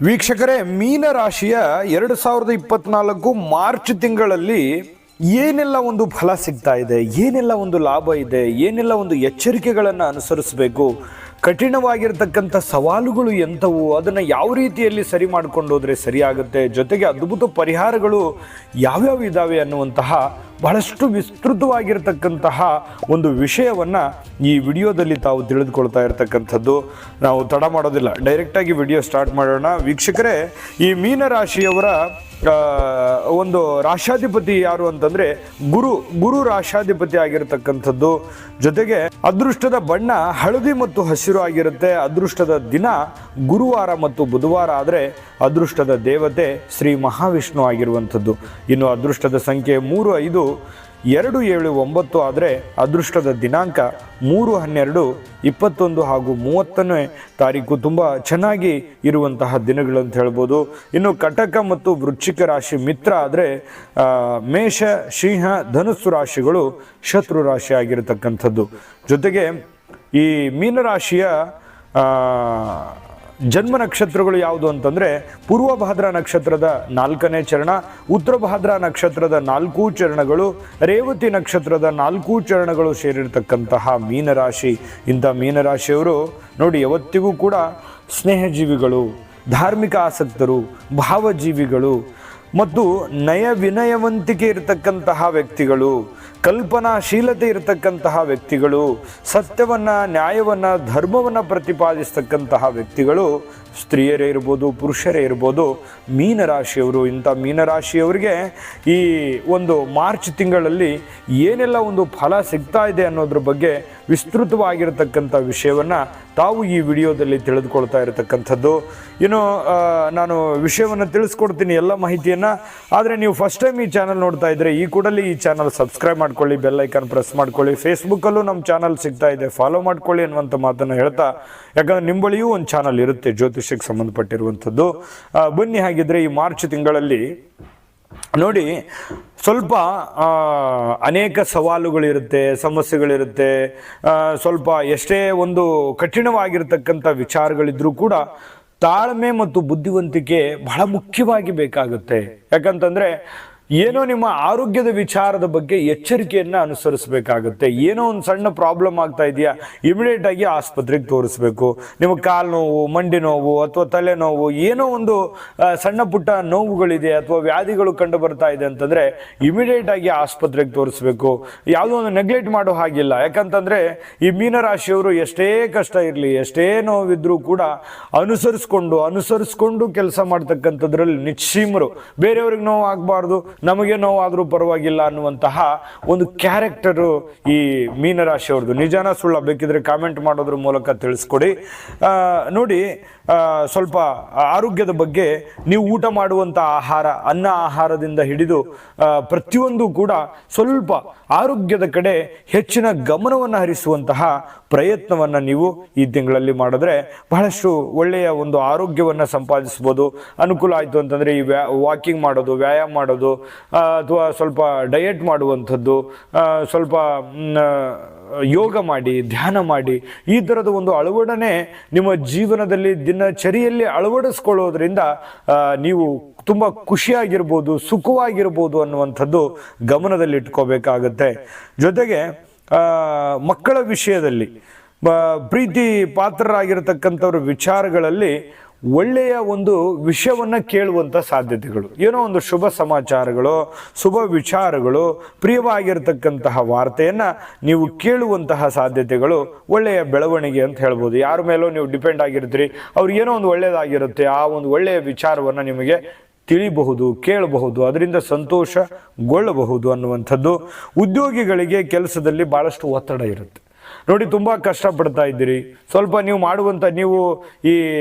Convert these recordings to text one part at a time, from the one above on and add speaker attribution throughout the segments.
Speaker 1: ವೀಕ್ಷಕರೇ, ಮೀನ ರಾಶಿಯ 2024 ಮಾರ್ಚ್ ತಿಂಗಳಲ್ಲಿ ಏನೆಲ್ಲ ಒಂದು ಫಲ ಸಿಗ್ತಾ ಇದೆ, ಏನೆಲ್ಲ ಒಂದು ಲಾಭ ಇದೆ, ಏನೆಲ್ಲ ಒಂದು ಎಚ್ಚರಿಕೆಗಳನ್ನು ಅನುಸರಿಸಬೇಕು, ಕಠಿಣವಾಗಿರ್ತಕ್ಕಂಥ ಸವಾಲುಗಳು ಎಂಥವು, ಅದನ್ನು ಯಾವ ರೀತಿಯಲ್ಲಿ ಸರಿ ಮಾಡ್ಕೊಂಡು ಹೋದರೆ ಸರಿಯಾಗುತ್ತೆ, ಜೊತೆಗೆ ಅದ್ಭುತ ಪರಿಹಾರಗಳು ಯಾವ್ಯಾವ ಇದ್ದಾವೆ ಅನ್ನುವಂತಹ ಬಹಳಷ್ಟು ವಿಸ್ತೃತವಾಗಿರ್ತಕ್ಕಂತಹ ಒಂದು ವಿಷಯವನ್ನು ಈ ವಿಡಿಯೋದಲ್ಲಿ ತಾವು ತಿಳಿದುಕೊಳ್ತಾ ಇರತಕ್ಕಂಥದ್ದು. ನಾವು ತಡ ಮಾಡೋದಿಲ್ಲ, ಡೈರೆಕ್ಟಾಗಿ ವಿಡಿಯೋ ಸ್ಟಾರ್ಟ್ ಮಾಡೋಣ. ವೀಕ್ಷಕರೇ, ಈ ಮೀನ ರಾಶಿಯವರ ಒಂದು ರಾಶಾಧಿಪತಿ ಯಾರು ಅಂತಂದರೆ ಗುರು ರಾಶಾಧಿಪತಿ ಆಗಿರತಕ್ಕಂಥದ್ದು. ಜೊತೆಗೆ ಅದೃಷ್ಟದ ಬಣ್ಣ ಹಳದಿ ಮತ್ತು ಹಸಿರು ಆಗಿರುತ್ತೆ. ಅದೃಷ್ಟದ ದಿನ ಗುರುವಾರ ಮತ್ತು ಬುಧವಾರ ಆದರೆ ಅದೃಷ್ಟದ ದೇವತೆ ಶ್ರೀ ಮಹಾವಿಷ್ಣು ಆಗಿರುವಂಥದ್ದು. ಇನ್ನು ಅದೃಷ್ಟದ ಸಂಖ್ಯೆ 3, 5, 2, 7, 9 ಆದರೆ ಅದೃಷ್ಟದ ದಿನಾಂಕ 3, 12, 21 ಹಾಗೂ 30ನೇ ತಾರೀಕು ತುಂಬ ಚೆನ್ನಾಗಿ ಇರುವಂತಹ ದಿನಗಳು ಅಂತ ಹೇಳ್ಬೋದು. ಇನ್ನು ಕಟಕ ಮತ್ತು ವೃಶ್ಚಿಕ ರಾಶಿ ಮಿತ್ರ ಆದರೆ ಮೇಷ, ಸಿಂಹ, ಧನುಸ್ಸು ರಾಶಿಗಳು ಶತ್ರು ರಾಶಿ ಆಗಿರತಕ್ಕಂಥದ್ದು. ಜೊತೆಗೆ ಈ ಮೀನರಾಶಿಯ ಜನ್ಮ ನಕ್ಷತ್ರಗಳು ಯಾವುದು ಅಂತಂದರೆ ಪೂರ್ವಭಾದ್ರ ನಕ್ಷತ್ರದ 4ನೇ ಚರಣ, ಉತ್ತರ ಭಾದ್ರ ನಕ್ಷತ್ರದ 4 ಚರಣಗಳು, ರೇವತಿ ನಕ್ಷತ್ರದ 4 ಚರಣಗಳು ಸೇರಿರ್ತಕ್ಕಂತಹ ಮೀನರಾಶಿ. ಇಂಥ ಮೀನರಾಶಿಯವರು ನೋಡಿ ಯಾವತ್ತಿಗೂ ಕೂಡ ಸ್ನೇಹಜೀವಿಗಳು, ಧಾರ್ಮಿಕ ಆಸಕ್ತರು, ಭಾವಜೀವಿಗಳು ಮತ್ತು ನಯ ವಿನಯವಂತಿಕೆ ಇರತಕ್ಕಂತಹ ವ್ಯಕ್ತಿಗಳು, ಕಲ್ಪನಾಶೀಲತೆ ಇರತಕ್ಕಂತಹ ವ್ಯಕ್ತಿಗಳು, ಸತ್ಯವನ್ನು, ನ್ಯಾಯವನ್ನು, ಧರ್ಮವನ್ನು ಪ್ರತಿಪಾದಿಸ್ತಕ್ಕಂತಹ ವ್ಯಕ್ತಿಗಳು ಸ್ತ್ರೀಯರೇ ಇರ್ಬೋದು, ಪುರುಷರೇ ಇರ್ಬೋದು, ಮೀನರಾಶಿಯವರು. ಇಂಥ ಮೀನರಾಶಿಯವರಿಗೆ ಈ ಒಂದು ಮಾರ್ಚ್ ತಿಂಗಳಲ್ಲಿ ಏನೆಲ್ಲ ಒಂದು ಫಲ ಸಿಗ್ತಾ ಇದೆ ಅನ್ನೋದ್ರ ಬಗ್ಗೆ ವಿಸ್ತೃತವಾಗಿರತಕ್ಕಂಥ ವಿಷಯವನ್ನು ತಾವು ಈ ವಿಡಿಯೋದಲ್ಲಿ ತಿಳಿದುಕೊಳ್ತಾ ಇರತಕ್ಕಂಥದ್ದು. ಇನ್ನು ನಾನು ವಿಷಯವನ್ನು ತಿಳಿಸ್ಕೊಡ್ತೀನಿ, ಎಲ್ಲ ಮಾಹಿತಿಯನ್ನು. ಆದರೆ ನೀವು ಫಸ್ಟ್ ಟೈಮ್ ಈ ಚಾನಲ್ ನೋಡ್ತಾ ಇದ್ದರೆ ಈ ಕೂಡಲೇ ಈ ಚಾನಲ್ ಸಬ್ಸ್ಕ್ರೈಬ್ ಮಾಡ್ಕೊಳ್ಳಿ, ಬೆಲ್ ಐಕಾನ್ ಪ್ರೆಸ್ ಮಾಡ್ಕೊಳ್ಳಿ. ಫೇಸ್ಬುಕ್ಕಲ್ಲೂ ನಮ್ಮ ಚಾನಲ್ ಸಿಗ್ತಾ ಇದೆ, ಫಾಲೋ ಮಾಡ್ಕೊಳ್ಳಿ ಅನ್ನುವಂಥ ಮಾತನ್ನು ಹೇಳ್ತಾ, ಯಾಕಂದರೆ ನಿಮ್ಮ ಬಳಿಯೂ ಒಂದು ಚಾನಲ್ ಇರುತ್ತೆ ಜ್ಯೋತಿಷಕ್ಕೆ ಸಂಬಂಧಪಟ್ಟಿರುವಂಥದ್ದು. ಬನ್ನಿ, ಹಾಗಿದ್ರೆ ಈ ಮಾರ್ಚ್ ತಿಂಗಳಲ್ಲಿ ನೋಡಿ ಸ್ವಲ್ಪ ಅನೇಕ ಸವಾಲುಗಳಿರುತ್ತೆ, ಸಮಸ್ಯೆಗಳಿರುತ್ತೆ. ಸ್ವಲ್ಪ ಎಷ್ಟೇ ಒಂದು ಕಠಿಣವಾಗಿರ್ತಕ್ಕಂಥ ವಿಚಾರಗಳಿದ್ರೂ ಕೂಡ ತಾಳ್ಮೆ ಮತ್ತು ಬುದ್ಧಿವಂತಿಕೆ ಬಹಳ ಮುಖ್ಯವಾಗಿ ಬೇಕಾಗುತ್ತೆ. ಯಾಕಂತಂದರೆ ಏನೋ ನಿಮ್ಮ ಆರೋಗ್ಯದ ವಿಚಾರದ ಬಗ್ಗೆ ಎಚ್ಚರಿಕೆಯನ್ನು ಅನುಸರಿಸಬೇಕಾಗುತ್ತೆ. ಏನೋ ಒಂದು ಸಣ್ಣ ಪ್ರಾಬ್ಲಮ್ ಆಗ್ತಾ ಇದೆಯಾ, ಇಮಿಡಿಯೇಟ್ ಆಗಿ ಆಸ್ಪತ್ರೆಗೆ ತೋರಿಸ್ಬೇಕು. ನಿಮಗೆ ಕಾಲು ನೋವು, ಮಂಡಿ ನೋವು ಅಥವಾ ತಲೆನೋವು, ಏನೋ ಒಂದು ಸಣ್ಣ ಪುಟ್ಟ ನೋವುಗಳಿದೆ ಅಥವಾ ವ್ಯಾಧಿಗಳು ಕಂಡು ಬರ್ತಾ ಇದೆ ಅಂತಂದರೆ ಇಮಿಡಿಯೇಟ್ ಆಗಿ ಆಸ್ಪತ್ರೆಗೆ ತೋರಿಸ್ಬೇಕು. ಯಾವುದೋ ಒಂದು ನೆಗ್ಲೆಕ್ಟ್ ಮಾಡೋ ಹಾಗಿಲ್ಲ. ಯಾಕಂತಂದರೆ ಈ ಮೀನರಾಶಿಯವರು ಎಷ್ಟೇ ಕಷ್ಟ ಇರಲಿ, ಎಷ್ಟೇ ನೋವಿದ್ರೂ ಕೂಡ ಅನುಸರಿಸ್ಕೊಂಡು ಕೆಲಸ ಮಾಡ್ತಕ್ಕಂಥದ್ರಲ್ಲಿ ನಿಶ್ಚೀಮರು. ಬೇರೆಯವ್ರಿಗೆ ನೋವು ಆಗಬಾರ್ದು, ನಮಗೆ ನೋವಾದರೂ ಪರವಾಗಿಲ್ಲ ಅನ್ನುವಂತಹ ಒಂದು ಕ್ಯಾರೆಕ್ಟರು ಈ ಮೀನರಾಶಿಯವ್ರದ್ದು. ನಿಜಾನ ಸುಳ್ಳ ಬೇಕಿದ್ರೆ ಕಾಮೆಂಟ್ ಮಾಡೋದ್ರ ಮೂಲಕ ತಿಳಿಸ್ಕೊಡಿ. ನೋಡಿ, ಸ್ವಲ್ಪ ಆರೋಗ್ಯದ ಬಗ್ಗೆ ನೀವು ಊಟ ಮಾಡುವಂಥ ಆಹಾರ, ಅನ್ನ ಆಹಾರದಿಂದ ಹಿಡಿದು ಪ್ರತಿಯೊಂದು ಕೂಡ ಸ್ವಲ್ಪ ಆರೋಗ್ಯದ ಕಡೆ ಹೆಚ್ಚಿನ ಗಮನವನ್ನು ಹರಿಸುವಂತಹ ಪ್ರಯತ್ನವನ್ನು ನೀವು ಈ ತಿಂಗಳಲ್ಲಿ ಮಾಡಿದ್ರೆ ಬಹಳಷ್ಟು ಒಳ್ಳೆಯ ಒಂದು ಆರೋಗ್ಯವನ್ನು ಸಂಪಾದಿಸ್ಬೋದು. ಅನುಕೂಲ ಆಯಿತು ಅಂತಂದರೆ ಈ ವಾಕಿಂಗ್ ಮಾಡೋದು, ವ್ಯಾಯಾಮ ಮಾಡೋದು, ಅಥವಾ ಸ್ವಲ್ಪ ಡಯಟ್ ಮಾಡುವಂಥದ್ದು, ಸ್ವಲ್ಪ ಯೋಗ ಮಾಡಿ, ಧ್ಯಾನ ಮಾಡಿ, ಈ ಥರದ ಒಂದು ಅಳವಡನೆ ನಿಮ್ಮ ಜೀವನದಲ್ಲಿ ದಿನಚರಿಯಲ್ಲಿ ಅಳವಡಿಸ್ಕೊಳ್ಳೋದ್ರಿಂದ ನೀವು ತುಂಬ ಖುಷಿಯಾಗಿರ್ಬೋದು, ಸುಖವಾಗಿರ್ಬೋದು ಅನ್ನುವಂಥದ್ದು ಗಮನದಲ್ಲಿ ಇಟ್ಕೋಬೇಕಾಗತ್ತೆ. ಜೊತೆಗೆ ಮಕ್ಕಳ ವಿಷಯದಲ್ಲಿ ಪ್ರೀತಿ ಪಾತ್ರರಾಗಿರ್ತಕ್ಕಂಥವ್ರ ವಿಚಾರಗಳಲ್ಲಿ ಒಳ್ಳೆಯ ಒಂದು ವಿಷಯವನ್ನು ಕೇಳುವಂಥ ಸಾಧ್ಯತೆಗಳು, ಏನೋ ಒಂದು ಶುಭ ಸಮಾಚಾರಗಳು, ಶುಭ ವಿಚಾರಗಳು, ಪ್ರಿಯವಾಗಿರ್ತಕ್ಕಂತಹ ವಾರ್ತೆಯನ್ನು ನೀವು ಕೇಳುವಂತಹ ಸಾಧ್ಯತೆಗಳು ಒಳ್ಳೆಯ ಬೆಳವಣಿಗೆ ಅಂತ ಹೇಳ್ಬೋದು. ಯಾರ ಮೇಲೂ ನೀವು ಡಿಪೆಂಡ್ ಆಗಿರ್ತೀರಿ, ಅವ್ರಿಗೇನೋ ಒಂದು ಒಳ್ಳೆಯದಾಗಿರುತ್ತೆ, ಆ ಒಂದು ಒಳ್ಳೆಯ ವಿಚಾರವನ್ನು ನಿಮಗೆ ತಿಳಿಬಹುದು, ಕೇಳಬಹುದು, ಅದರಿಂದ ಸಂತೋಷಗೊಳ್ಳಬಹುದು ಅನ್ನುವಂಥದ್ದು. ಉದ್ಯೋಗಿಗಳಿಗೆ ಕೆಲಸದಲ್ಲಿ ಭಾಳಷ್ಟು ಒತ್ತಡ ಇರುತ್ತೆ. ನೋಡಿ, ತುಂಬ ಕಷ್ಟಪಡ್ತಾ ಇದ್ದೀರಿ, ಸ್ವಲ್ಪ ನೀವು ಈ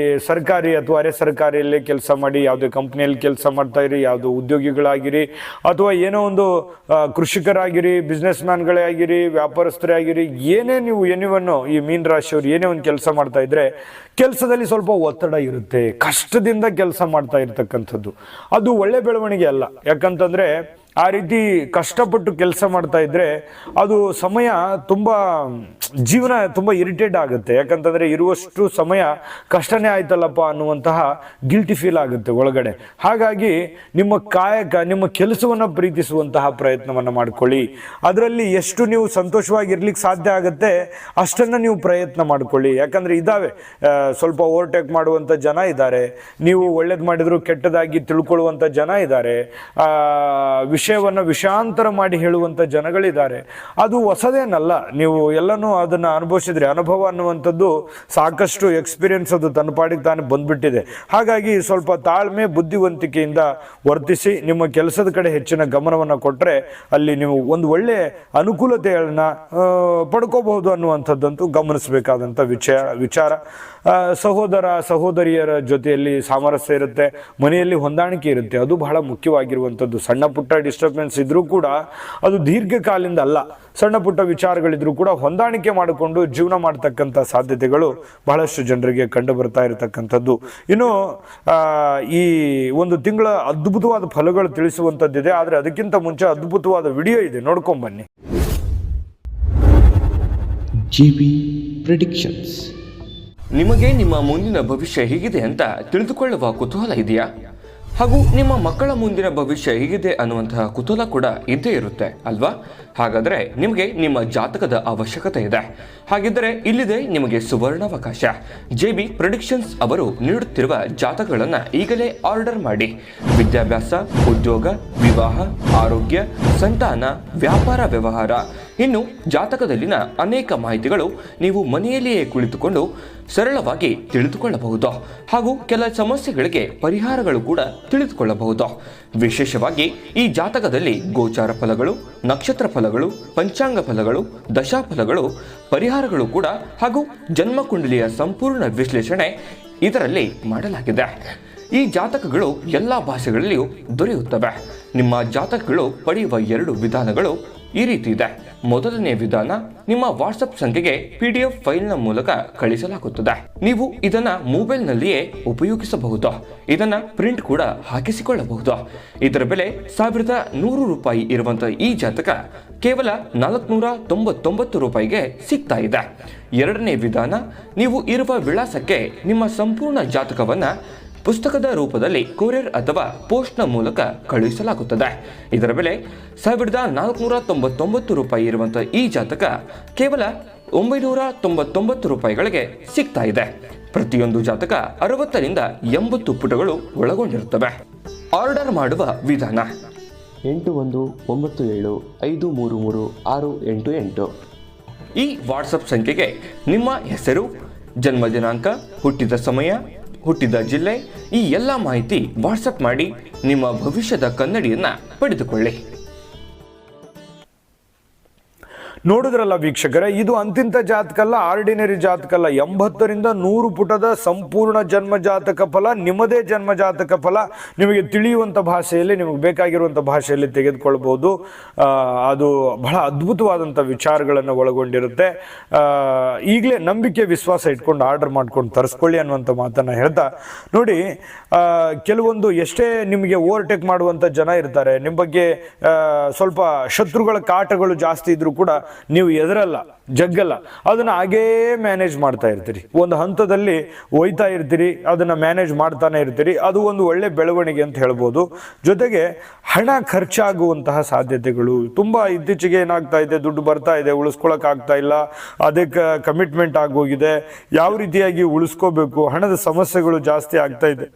Speaker 1: ಸರ್ಕಾರಿ ಅಥವಾ ಅರೆ ಸರ್ಕಾರಿಯಲ್ಲೇ ಕೆಲಸ ಮಾಡಿ, ಯಾವುದೇ ಕಂಪ್ನಿಯಲ್ಲಿ ಕೆಲಸ ಮಾಡ್ತಾ ಇರಿ, ಯಾವುದೋ ಉದ್ಯೋಗಿಗಳಾಗಿರಿ ಅಥವಾ ಏನೋ ಒಂದು ಕೃಷಿಕರಾಗಿರಿ, ಬಿಸ್ನೆಸ್ ಮ್ಯಾನ್ಗಳೇ ಆಗಿರಿ, ವ್ಯಾಪಾರಸ್ಥರೇ ಆಗಿರಿ, ಏನೇ ನೀವು ಎನಿವನ್ನು ಈ ಮೀನ ರಾಶಿಯವರು ಏನೇ ಒಂದು ಕೆಲಸ ಮಾಡ್ತಾ ಇದ್ರೆ ಕೆಲಸದಲ್ಲಿ ಸ್ವಲ್ಪ ಒತ್ತಡ ಇರುತ್ತೆ, ಕಷ್ಟದಿಂದ ಕೆಲಸ ಮಾಡ್ತಾ ಇರ್ತಕ್ಕಂಥದ್ದು. ಅದು ಒಳ್ಳೆ ಬೆಳವಣಿಗೆ ಅಲ್ಲ. ಯಾಕಂತಂದರೆ ಆ ರೀತಿ ಕಷ್ಟಪಟ್ಟು ಕೆಲಸ ಮಾಡ್ತಾ ಇದ್ರೆ ಅದು ಸಮಯ ಜೀವನ ತುಂಬ ಇರಿಟೇಟ್ ಆಗುತ್ತೆ. ಯಾಕಂತಂದ್ರೆ ಇರುವಷ್ಟು ಸಮಯ ಕಷ್ಟನೇ ಆಯ್ತಲ್ಲಪ್ಪ ಅನ್ನುವಂತಹ ಗಿಲ್ಟಿ ಫೀಲ್ ಆಗುತ್ತೆ ಒಳಗಡೆ. ಹಾಗಾಗಿ ನಿಮ್ಮ ಕಾಯಕ, ನಿಮ್ಮ ಕೆಲಸವನ್ನ ಪ್ರೀತಿಸುವಂತಹ ಪ್ರಯತ್ನವನ್ನ ಮಾಡ್ಕೊಳ್ಳಿ. ಅದರಲ್ಲಿ ಎಷ್ಟು ನೀವು ಸಂತೋಷವಾಗಿರ್ಲಿಕ್ಕೆ ಸಾಧ್ಯ ಆಗುತ್ತೆ ಅಷ್ಟನ್ನ ನೀವು ಪ್ರಯತ್ನ ಮಾಡ್ಕೊಳ್ಳಿ. ಯಾಕಂದ್ರೆ ಇದಾವೆ ಸ್ವಲ್ಪ ಓವರ್ಟೇಕ್ ಮಾಡುವಂತ ಜನ ಇದ್ದಾರೆ, ನೀವು ಒಳ್ಳೇದು ಮಾಡಿದ್ರು ಕೆಟ್ಟದಾಗಿ ತಿಳ್ಕೊಳ್ಳುವಂತ ಜನ ಇದ್ದಾರೆ, ವಿಷಯವನ್ನ ವಿಷಯಾಂತರ ಮಾಡಿ ಹೇಳುವಂತ ಜನಗಳಿದ್ದಾರೆ. ಅದು ಹೊಸದೇನಲ್ಲ, ನೀವು ಎಲ್ಲನೂ ಅದನ್ನ ಅನುಭವಿಸಿದ್ರೆ. ಅನುಭವ ಅನ್ನುವಂಥದ್ದು ಸಾಕಷ್ಟು ಎಕ್ಸ್ಪೀರಿಯನ್ಸ್ ಅದು ತನ್ನ ಪಾಡಿಗೆ ತಾನು ಬಂದ್ಬಿಟ್ಟಿದೆ. ಹಾಗಾಗಿ ಸ್ವಲ್ಪ ತಾಳ್ಮೆ, ಬುದ್ಧಿವಂತಿಕೆಯಿಂದ ವರ್ತಿಸಿ ನಿಮ್ಮ ಕೆಲಸದ ಕಡೆ ಹೆಚ್ಚಿನ ಗಮನವನ್ನು ಕೊಟ್ಟರೆ ಅಲ್ಲಿ ನೀವು ಒಂದು ಒಳ್ಳೆ ಅನುಕೂಲತೆಗಳನ್ನ ಪಡ್ಕೋಬಹುದು ಅನ್ನುವಂಥದ್ದಂತೂ ಗಮನಿಸಬೇಕಾದಂಥ ವಿಚಾರ. ಸಹೋದರ ಸಹೋದರಿಯರ ಜೊತೆಯಲ್ಲಿ ಸಾಮರಸ್ಯ ಇರುತ್ತೆ, ಮನೆಯಲ್ಲಿ ಹೊಂದಾಣಿಕೆ ಇರುತ್ತೆ. ಅದು ಬಹಳ ಮುಖ್ಯವಾಗಿರುವಂಥದ್ದು. ಸಣ್ಣ ಪುಟ್ಟ ಡಿಸ್ಟರ್ಬೆನ್ಸ್ ಇದ್ರೂ ಕೂಡ ಅದು ದೀರ್ಘಕಾಲಿಂದ ಅಲ್ಲ. ಸಣ್ಣ ಪುಟ್ಟ ವಿಚಾರಗಳಿದ್ರೂ ಕೂಡ ಹೊಂದಾಣಿಕೆ ಮಾಡಿಕೊಂಡು ಜೀವನ ಮಾಡ್ತಕ್ಕಂಥ ಸಾಧ್ಯತೆಗಳು ಬಹಳಷ್ಟು ಜನರಿಗೆ ಕಂಡು ಬರ್ತಾ ಇರತಕ್ಕಂಥದ್ದು. ಇನ್ನು ಈ ಒಂದು ತಿಂಗಳ ಅದ್ಭುತವಾದ ಫಲಗಳು ತಿಳಿಸುವಂಥದ್ದಿದೆ. ಆದರೆ ಅದಕ್ಕಿಂತ ಮುಂಚೆ ಅದ್ಭುತವಾದ ವಿಡಿಯೋ ಇದೆ, ನೋಡ್ಕೊಂಡ್ ಬನ್ನಿ.
Speaker 2: JB Predictions.
Speaker 3: ನಿಮಗೆ ನಿಮ್ಮ ಮುಂದಿನ ಭವಿಷ್ಯ ಹೇಗಿದೆ ಅಂತ ತಿಳಿದುಕೊಳ್ಳುವ ಕುತೂಹಲ ಇದೆಯಾ? ಹಾಗೂ ನಿಮ್ಮ ಮಕ್ಕಳ ಮುಂದಿನ ಭವಿಷ್ಯ ಹೇಗಿದೆ ಅನ್ನುವಂತಹ ಕುತೂಹಲ ಕೂಡ ಇದ್ದೇ ಇರುತ್ತೆ ಅಲ್ವಾ? ಹಾಗಾದರೆ ನಿಮಗೆ ನಿಮ್ಮ ಜಾತಕದ ಅವಶ್ಯಕತೆ ಇದೆ. ಹಾಗಿದ್ದರೆ ಇಲ್ಲಿದೆ ನಿಮಗೆ ಸುವರ್ಣಾವಕಾಶ. JB ಪ್ರೆಡಿಕ್ಷನ್ಸ್ ಅವರು ನೀಡುತ್ತಿರುವ ಜಾತಕಗಳನ್ನು ಈಗಲೇ ಆರ್ಡರ್ ಮಾಡಿ. ವಿದ್ಯಾಭ್ಯಾಸ, ಉದ್ಯೋಗ, ವಿವಾಹ, ಆರೋಗ್ಯ, ಸಂತಾನ, ವ್ಯಾಪಾರ ವ್ಯವಹಾರ, ಇನ್ನು ಜಾತಕದಲ್ಲಿನ ಅನೇಕ ಮಾಹಿತಿಗಳು ನೀವು ಮನೆಯಲ್ಲಿಯೇ ಕುಳಿತುಕೊಂಡು ಸರಳವಾಗಿ ತಿಳಿದುಕೊಳ್ಳಬಹುದು. ಹಾಗೂ ಕೆಲ ಸಮಸ್ಯೆಗಳಿಗೆ ಪರಿಹಾರಗಳು ಕೂಡ ತಿಳಿದುಕೊಳ್ಳಬಹುದು. ವಿಶೇಷವಾಗಿ ಈ ಜಾತಕದಲ್ಲಿ ಗೋಚಾರ ಫಲಗಳು, ನಕ್ಷತ್ರ ಫಲಗಳು, ಪಂಚಾಂಗ ಫಲಗಳು, ದಶಾಫಲಗಳು, ಪರಿಹಾರಗಳು ಕೂಡ ಹಾಗೂ ಜನ್ಮಕುಂಡಲಿಯ ಸಂಪೂರ್ಣ ವಿಶ್ಲೇಷಣೆ ಇದರಲ್ಲಿ ಮಾಡಲಾಗಿದೆ. ಈ ಜಾತಕಗಳು ಎಲ್ಲ ಭಾಷೆಗಳಲ್ಲಿಯೂ ದೊರೆಯುತ್ತವೆ. ನಿಮ್ಮ ಜಾತಕಗಳು ಪಡೆಯುವ 2 ವಿಧಾನಗಳು ಈ ರೀತಿ ಇದೆ. ಮೊದಲನೇ ವಿಧಾನ, ನಿಮ್ಮ ವಾಟ್ಸಪ್ ಸಂಖ್ಯೆಗೆ PDF ಫೈಲ್ನ ಮೂಲಕ ಕಳಿಸಲಾಗುತ್ತದೆ. ನೀವು ಇದನ್ನ ಮೊಬೈಲ್ನಲ್ಲಿಯೇ ಉಪಯೋಗಿಸಬಹುದು. ಇದನ್ನ ಪ್ರಿಂಟ್ ಕೂಡ ಹಾಕಿಸಿಕೊಳ್ಳಬಹುದು. ಇದರ ಬೆಲೆ 1100 ರೂಪಾಯಿ ಇರುವಂತಹ ಈ ಜಾತಕ ಕೇವಲ 499 ರೂಪಾಯಿಗೆ ಸಿಗ್ತಾ ಇದೆ. ಎರಡನೇ ವಿಧಾನ, ನೀವು ಇರುವ ವಿಳಾಸಕ್ಕೆ ನಿಮ್ಮ ಸಂಪೂರ್ಣ ಜಾತಕವನ್ನ ಪುಸ್ತಕದ ರೂಪದಲ್ಲಿ ಕೊರಿಯರ್ ಅಥವಾ ಪೋಸ್ಟ್ನ ಮೂಲಕ ಕಳುಹಿಸಲಾಗುತ್ತದೆ. ಇದರ ಬೆಲೆ 1499 ರೂಪಾಯಿ ಇರುವಂತಹ ಈ ಜಾತಕ ಕೇವಲ 999 ರೂಪಾಯಿಗಳಿಗೆ ಸಿಗ್ತಾ ಇದೆ. ಪ್ರತಿಯೊಂದು ಜಾತಕ 60 ರಿಂದ 80 ಪುಟಗಳು ಒಳಗೊಂಡಿರುತ್ತವೆ. ಆರ್ಡರ್ ಮಾಡುವ ವಿಧಾನ:
Speaker 2: 8197533688.
Speaker 3: ಈ ವಾಟ್ಸಪ್ ಸಂಖ್ಯೆಗೆ ನಿಮ್ಮ ಹೆಸರು, ಜನ್ಮ ದಿನಾಂಕ, ಹುಟ್ಟಿದ ಸಮಯ, ಹುಟ್ಟಿದ ಜಿಲ್ಲೆ, ಈ ಎಲ್ಲ ಮಾಹಿತಿ ವಾಟ್ಸಪ್ ಮಾಡಿ ನಿಮ್ಮ ಭವಿಷ್ಯದ ಕನ್ನಡಿಯನ್ನ ಪಡೆದುಕೊಳ್ಳಿ.
Speaker 1: ನೋಡಿದ್ರಲ್ಲ ವೀಕ್ಷಕರೇ, ಇದು ಅಂತಿಂತ ಜಾತಕ ಅಲ್ಲ, ಆರ್ಡಿನರಿ ಜಾತಕ ಅಲ್ಲ. 80 ರಿಂದ 100 ಪುಟದ ಸಂಪೂರ್ಣ ಜನ್ಮ ಜಾತಕ ಫಲ, ನಿಮ್ಮದೇ ಜನ್ಮ ಜಾತಕ ಫಲ ನಿಮಗೆ ತಿಳಿಯುವಂಥ ಭಾಷೆಯಲ್ಲಿ, ನಿಮಗೆ ಬೇಕಾಗಿರುವಂಥ ಭಾಷೆಯಲ್ಲಿ ತೆಗೆದುಕೊಳ್ಬಹುದು. ಅದು ಬಹಳ ಅದ್ಭುತವಾದಂಥ ವಿಚಾರಗಳನ್ನು ಒಳಗೊಂಡಿರುತ್ತೆ. ಈಗಲೇ ನಂಬಿಕೆ, ವಿಶ್ವಾಸ ಇಟ್ಕೊಂಡು ಆರ್ಡರ್ ಮಾಡ್ಕೊಂಡು ತರಿಸ್ಕೊಳ್ಳಿ ಅನ್ನುವಂಥ ಮಾತನ್ನು ಹೇಳ್ತಾ, ನೋಡಿ ಕೆಲವೊಂದು ಎಷ್ಟೇ ನಿಮಗೆ ಓವರ್ಟೇಕ್ ಮಾಡುವಂಥ ಜನ ಇರ್ತಾರೆ, ನಿಮ್ಮ ಬಗ್ಗೆ ಸ್ವಲ್ಪ ಶತ್ರುಗಳ ಕಾಟಗಳು ಜಾಸ್ತಿ ಇದ್ರೂ ಕೂಡ ನೀವು ಎದರಲ್ಲ, ಜಗ್ಗಲ್ಲ. ಅದನ್ನ ಹಾಗೇ ಮ್ಯಾನೇಜ್ ಮಾಡ್ತಾ ಇರ್ತೀರಿ. ಒಂದು ಹಂತದಲ್ಲಿ ಒಯ್ತಾ ಇರ್ತೀರಿ, ಅದನ್ನ ಮ್ಯಾನೇಜ್ ಮಾಡ್ತಾನೆ ಇರ್ತೀರಿ. ಅದು ಒಂದು ಒಳ್ಳೆ ಬೆಳವಣಿಗೆ ಅಂತ ಹೇಳ್ಬೋದು. ಜೊತೆಗೆ ಹಣ ಖರ್ಚಾಗುವಂತಹ ಸಾಧ್ಯತೆಗಳು ತುಂಬಾ ಇತ್ತೀಚೆಗೆ ಏನಾಗ್ತಾ ಇದೆ, ದುಡ್ಡು ಬರ್ತಾ ಇದೆ, ಉಳಿಸ್ಕೊಳಕ್ ಆಗ್ತಾ ಇಲ್ಲ, ಅದಕ್ಕೆ ಕಮಿಟ್ಮೆಂಟ್ ಆಗೋಗಿದೆ. ಯಾವ ರೀತಿಯಾಗಿ ಉಳಿಸ್ಕೋಬೇಕು, ಹಣದ ಸಮಸ್ಯೆಗಳು ಜಾಸ್ತಿ ಆಗ್ತಾ ಇದೆ.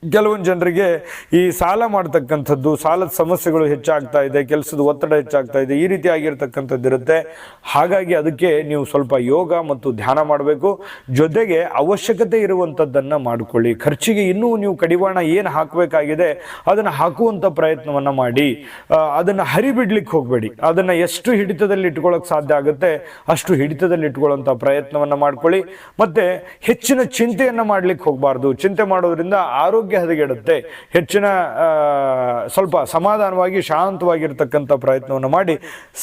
Speaker 1: ಕೆಲವೊಂದು ಜನರಿಗೆ ಈ ಸಾಲ ಮಾಡ್ತಕ್ಕಂಥದ್ದು, ಸಾಲದ ಸಮಸ್ಯೆಗಳು ಹೆಚ್ಚಾಗ್ತಾ ಇದೆ, ಕೆಲಸದ ಒತ್ತಡ ಹೆಚ್ಚಾಗ್ತಾ ಇದೆ, ಈ ರೀತಿ ಆಗಿರ್ತಕ್ಕಂಥದ್ದು ಇರುತ್ತೆ. ಹಾಗಾಗಿ ಅದಕ್ಕೆ ನೀವು ಸ್ವಲ್ಪ ಯೋಗ ಮತ್ತು ಧ್ಯಾನ ಮಾಡಬೇಕು. ಜೊತೆಗೆ ಅವಶ್ಯಕತೆ ಇರುವಂಥದ್ದನ್ನು ಮಾಡಿಕೊಳ್ಳಿ. ಖರ್ಚಿಗೆ ಇನ್ನೂ ನೀವು ಕಡಿವಾಣ ಏನು ಹಾಕಬೇಕಾಗಿದೆ ಅದನ್ನು ಹಾಕುವಂಥ ಪ್ರಯತ್ನವನ್ನು ಮಾಡಿ. ಅದನ್ನು ಹರಿಬಿಡ್ಲಿಕ್ಕೆ ಹೋಗಬೇಡಿ. ಅದನ್ನು ಎಷ್ಟು ಹಿಡಿತದಲ್ಲಿ ಇಟ್ಕೊಳ್ಳೋಕೆ ಸಾಧ್ಯ ಆಗುತ್ತೆ ಅಷ್ಟು ಹಿಡಿತದಲ್ಲಿ ಇಟ್ಕೊಳ್ಳೋಂಥ ಪ್ರಯತ್ನವನ್ನು ಮಾಡ್ಕೊಳ್ಳಿ. ಮತ್ತು ಹೆಚ್ಚಿನ ಚಿಂತೆಯನ್ನು ಮಾಡಲಿಕ್ಕೆ ಹೋಗಬಾರ್ದು. ಚಿಂತೆ ಮಾಡೋದ್ರಿಂದ ಆರೋಗ್ಯ ಹದಗೆಡುತ್ತೆ. ಹೆಚ್ಚಿನ ಸ್ವಲ್ಪ ಸಮಾಧಾನವಾಗಿ ಶಾಂತವಾಗಿರ್ತಕ್ಕಂಥ ಪ್ರಯತ್ನವನ್ನು ಮಾಡಿ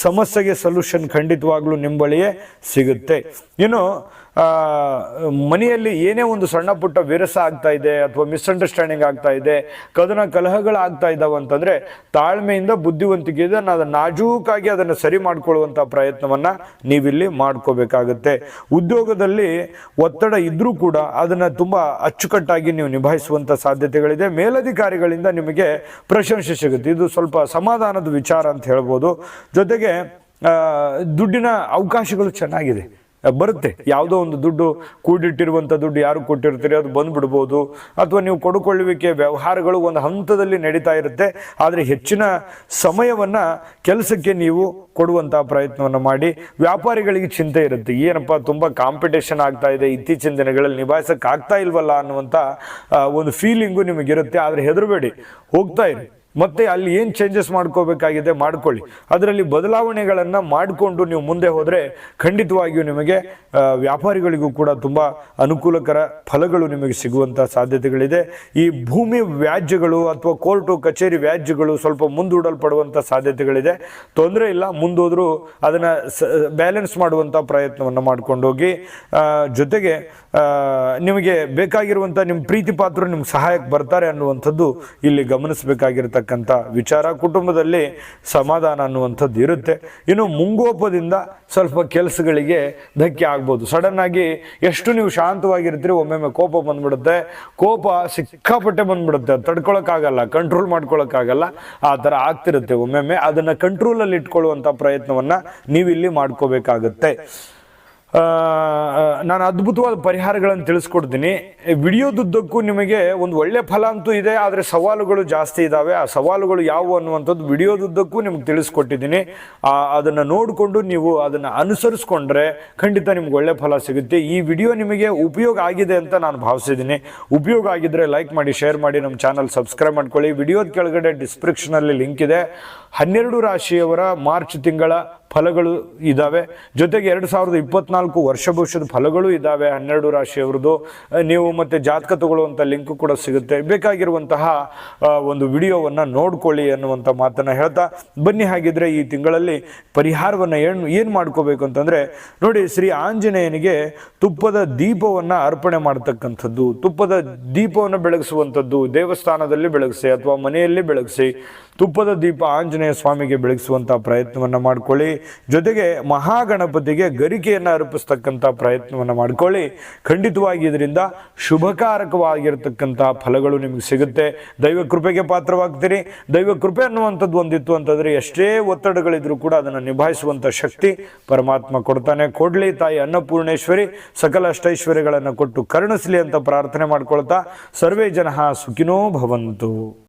Speaker 1: ಸಮಸ್ಯೆಗೆ ಸೊಲ್ಯೂಷನ್ ಖಂಡಿತವಾಗ್ಲೂ ನಿಮ್ಮ ಬಳಿಯೇ ಸಿಗುತ್ತೆ. ಇನ್ನು ಮನೆಯಲ್ಲಿ ಏನೇ ಒಂದು ಸಣ್ಣ ಪುಟ್ಟ ವಿರಸ ಆಗ್ತಾ ಇದೆ ಅಥವಾ ಮಿಸ್ಅಂಡರ್ಸ್ಟ್ಯಾಂಡಿಂಗ್ ಆಗ್ತಾ ಇದೆ, ಕದನ ಕಲಹಗಳಾಗ್ತಾ ಇದ್ದಾವೆ ಅಂತಂದರೆ ತಾಳ್ಮೆಯಿಂದ ಬುದ್ಧಿವಂತಿಕೆಯಿಂದ ಅದನ್ನು ನಾಜೂಕಾಗಿ ಅದನ್ನು ಸರಿ ಮಾಡಿಕೊಳ್ಳುವಂಥ ಪ್ರಯತ್ನವನ್ನು ನೀವಿಲ್ಲಿ ಮಾಡ್ಕೋಬೇಕಾಗತ್ತೆ. ಉದ್ಯೋಗದಲ್ಲಿ ಒತ್ತಡ ಇದ್ದರೂ ಕೂಡ ಅದನ್ನು ತುಂಬ ಅಚ್ಚುಕಟ್ಟಾಗಿ ನೀವು ನಿಭಾಯಿಸುವಂಥ ಸಾಧ್ಯತೆಗಳಿದೆ. ಮೇಲಧಿಕಾರಿಗಳಿಂದ ನಿಮಗೆ ಪ್ರಶಂಸೆ ಸಿಗುತ್ತೆ. ಇದು ಸ್ವಲ್ಪ ಸಮಾಧಾನದ ವಿಚಾರ ಅಂತ ಹೇಳ್ಬೋದು. ಜೊತೆಗೆ ದುಡ್ಡಿನ ಅವಕಾಶಗಳು ಚೆನ್ನಾಗಿದೆ, ಬರುತ್ತೆ. ಯಾವುದೋ ಒಂದು ದುಡ್ಡು ಕೂಡಿಟ್ಟಿರುವಂಥ ದುಡ್ಡು ಯಾರು ಕೊಟ್ಟಿರ್ತೀರಿ ಅದು ಬಂದುಬಿಡ್ಬೋದು. ಅಥವಾ ನೀವು ಕೊಡುಕೊಳ್ಳುವಿಕೆ ವ್ಯವಹಾರಗಳು ಒಂದು ಹಂತದಲ್ಲಿ ನಡೀತಾ ಇರುತ್ತೆ. ಆದರೆ ಹೆಚ್ಚಿನ ಸಮಯವನ್ನು ಕೆಲಸಕ್ಕೆ ನೀವು ಕೊಡುವಂಥ ಪ್ರಯತ್ನವನ್ನು ಮಾಡಿ. ವ್ಯಾಪಾರಿಗಳಿಗೆ ಚಿಂತೆ ಇರುತ್ತೆ, ಏನಪ್ಪ ತುಂಬ ಕಾಂಪಿಟೇಷನ್ ಆಗ್ತಾ ಇದೆ, ಇತ್ತೀಚಿನ ದಿನಗಳಲ್ಲಿ ನಿಭಾಯಿಸೋಕೆ ಆಗ್ತಾ ಇಲ್ವಲ್ಲ ಅನ್ನುವಂಥ ಒಂದು ಫೀಲಿಂಗು ನಿಮಗಿರುತ್ತೆ. ಆದರೆ ಹೆದರಬೇಡಿ, ಹೋಗ್ತಾ ಇರಿ. ಮತ್ತೆ ಅಲ್ಲಿ ಏನು ಚೇಂಜಸ್ ಮಾಡ್ಕೋಬೇಕಾಗಿದೆ ಮಾಡ್ಕೊಳ್ಳಿ. ಅದರಲ್ಲಿ ಬದಲಾವಣೆಗಳನ್ನು ಮಾಡಿಕೊಂಡು ನೀವು ಮುಂದೆ ಹೋದರೆ ಖಂಡಿತವಾಗಿಯೂ ನಿಮಗೆ ವ್ಯಾಪಾರಿಗಳಿಗೂ ಕೂಡ ತುಂಬ ಅನುಕೂಲಕರ ಫಲಗಳು ನಿಮಗೆ ಸಿಗುವಂಥ ಸಾಧ್ಯತೆಗಳಿದೆ. ಈ ಭೂಮಿ ವ್ಯಾಜ್ಯಗಳು ಅಥವಾ ಕೋರ್ಟು ಕಚೇರಿ ವ್ಯಾಜ್ಯಗಳು ಸ್ವಲ್ಪ ಮುಂದೂಡಲ್ಪಡುವಂಥ ಸಾಧ್ಯತೆಗಳಿದೆ. ತೊಂದರೆ ಇಲ್ಲ, ಮುಂದೋದ್ರೂ ಅದನ್ನು ಬ್ಯಾಲೆನ್ಸ್ ಮಾಡುವಂಥ ಪ್ರಯತ್ನವನ್ನು ಮಾಡ್ಕೊಂಡು ಹೋಗಿ. ಜೊತೆಗೆ ನಿಮಗೆ ಬೇಕಾಗಿರುವಂಥ ನಿಮ್ಮ ಪ್ರೀತಿ ಪಾತ್ರರು ನಿಮ್ಗೆ ಸಹಾಯಕ್ಕೆ ಬರ್ತಾರೆ ಅನ್ನುವಂಥದ್ದು ಇಲ್ಲಿ ಗಮನಿಸಬೇಕಾಗಿರ್ತಕ್ಕಂಥ ವಿಚಾರ. ಕುಟುಂಬದಲ್ಲಿ ಸಮಾಧಾನ ಅನ್ನುವಂಥದ್ದು ಇರುತ್ತೆ. ಇನ್ನು ಮುಂಗೋಪದಿಂದ ಸ್ವಲ್ಪ ಕೆಲಸಗಳಿಗೆ ಧಕ್ಕೆ ಆಗ್ಬೋದು. ಸಡನ್ ಆಗಿ ಎಷ್ಟು ನೀವು ಶಾಂತವಾಗಿರ್ತೀರಿ, ಒಮ್ಮೊಮ್ಮೆ ಕೋಪ ಬಂದ್ಬಿಡುತ್ತೆ. ಕೋಪ ಸಿಕ್ಕಾಪಟ್ಟೆ ಬಂದ್ಬಿಡುತ್ತೆ, ತಡ್ಕೊಳಕ್ಕಾಗಲ್ಲ, ಕಂಟ್ರೋಲ್ ಮಾಡ್ಕೊಳಕ್ಕಾಗಲ್ಲ. ಆ ಥರ ಆಗ್ತಿರುತ್ತೆ ಒಮ್ಮೊಮ್ಮೆ. ಅದನ್ನು ಕಂಟ್ರೋಲಲ್ಲಿ ಇಟ್ಕೊಳ್ಳುವಂಥ ಪ್ರಯತ್ನವನ್ನು ನೀವಿಲ್ಲಿ ಮಾಡ್ಕೋಬೇಕಾಗತ್ತೆ. ನಾನು ಅದ್ಭುತವಾದ ಪರಿಹಾರಗಳನ್ನು ತಿಳಿಸ್ಕೊಡ್ತೀನಿ. ವಿಡಿಯೋದುದ್ದಕ್ಕೂ ನಿಮಗೆ ಒಂದು ಒಳ್ಳೆ ಫಲ ಅಂತೂ ಇದೆ, ಆದರೆ ಸವಾಲುಗಳು ಜಾಸ್ತಿ ಇದ್ದಾವೆ. ಆ ಸವಾಲುಗಳು ಯಾವುವು ಅನ್ನುವಂಥದ್ದು ವಿಡಿಯೋದುದ್ದಕ್ಕೂ ನಿಮ್ಗೆ ತಿಳಿಸ್ಕೊಟ್ಟಿದ್ದೀನಿ. ಅದನ್ನು ನೋಡಿಕೊಂಡು ನೀವು ಅದನ್ನು ಅನುಸರಿಸ್ಕೊಂಡ್ರೆ ಖಂಡಿತ ನಿಮ್ಗೆ ಒಳ್ಳೆ ಫಲ ಸಿಗುತ್ತೆ. ಈ ವಿಡಿಯೋ ನಿಮಗೆ ಉಪಯೋಗ ಆಗಿದೆ ಅಂತ ನಾನು ಭಾವಿಸಿದ್ದೀನಿ. ಉಪಯೋಗ ಆಗಿದ್ದರೆ ಲೈಕ್ ಮಾಡಿ, ಶೇರ್ ಮಾಡಿ, ನಮ್ಮ ಚಾನಲ್ ಸಬ್ಸ್ಕ್ರೈಬ್ ಮಾಡ್ಕೊಳ್ಳಿ. ವಿಡಿಯೋದ ಕೆಳಗಡೆ ಡಿಸ್ಕ್ರಿಪ್ಷನಲ್ಲಿ ಲಿಂಕ್ ಇದೆ. 12 ರಾಶಿಯವರ ಮಾರ್ಚ್ ತಿಂಗಳ ಫಲಗಳು ಇದ್ದಾವೆ. ಜೊತೆಗೆ 2024 ವರ್ಷ ಭವಿಷ್ಯದ ಫಲಗಳು ಇದ್ದಾವೆ 12 ರಾಶಿಯವರದು. ನೀವು ಮತ್ತೆ ಜಾತಕ ತಗೊಳ್ಳುವಂಥ ಲಿಂಕ್ ಕೂಡ ಸಿಗುತ್ತೆ. ಬೇಕಾಗಿರುವಂತಹ ಒಂದು ವಿಡಿಯೋವನ್ನು ನೋಡ್ಕೊಳ್ಳಿ ಅನ್ನುವಂಥ ಮಾತನ್ನು ಹೇಳ್ತಾ ಬನ್ನಿ. ಹಾಗಿದ್ರೆ ಈ ತಿಂಗಳಲ್ಲಿ ಪರಿಹಾರವನ್ನು ಏನು ಮಾಡ್ಕೋಬೇಕು ಅಂತಂದರೆ ನೋಡಿ, ಶ್ರೀ ಆಂಜನೇಯನಿಗೆ ತುಪ್ಪದ ದೀಪವನ್ನು ಅರ್ಪಣೆ ಮಾಡ್ತಕ್ಕಂಥದ್ದು, ತುಪ್ಪದ ದೀಪವನ್ನು ಬೆಳಗಿಸುವಂಥದ್ದು, ದೇವಸ್ಥಾನದಲ್ಲಿ ಬೆಳಗಿಸಿ ಅಥವಾ ಮನೆಯಲ್ಲಿ ಬೆಳಗಿಸಿ ತುಪ್ಪದ ದೀಪ ಆಂಜನೇಯ ಸ್ವಾಮಿಗೆ ಬೆಳಗಿಸುವಂಥ ಪ್ರಯತ್ನವನ್ನು ಮಾಡ್ಕೊಳ್ಳಿ. ಜೊತೆಗೆ ಮಹಾಗಣಪತಿಗೆ ಗರಿಕೆಯನ್ನು ಅರ್ಪಿಸ್ತಕ್ಕಂಥ ಪ್ರಯತ್ನವನ್ನು ಮಾಡ್ಕೊಳ್ಳಿ. ಖಂಡಿತವಾಗಿ ಇದರಿಂದ ಶುಭಕಾರಕವಾಗಿರ್ತಕ್ಕಂಥ ಫಲಗಳು ನಿಮಗೆ ಸಿಗುತ್ತೆ. ದೈವ ಕೃಪೆಗೆ ಪಾತ್ರವಾಗ್ತೀರಿ. ದೈವ ಕೃಪೆ ಅನ್ನುವಂಥದ್ದು ಒಂದಿತ್ತು ಅಂತಂದರೆ ಎಷ್ಟೇ ಒತ್ತಡಗಳಿದ್ರೂ ಕೂಡ ಅದನ್ನು ನಿಭಾಯಿಸುವಂಥ ಶಕ್ತಿ ಪರಮಾತ್ಮ ಕೊಡ್ತಾನೆ. ಕೊಡ್ಲಿ ತಾಯಿ ಅನ್ನಪೂರ್ಣೇಶ್ವರಿ ಸಕಲ ಅಷ್ಟೈಶ್ವರ್ಯಗಳನ್ನು ಕೊಟ್ಟು ಕರುಣಿಸಲಿ ಅಂತ ಪ್ರಾರ್ಥನೆ ಮಾಡ್ಕೊಳ್ತಾ ಸರ್ವೇ ಜನಃ ಸುಖಿನೋ ಭವಂತು.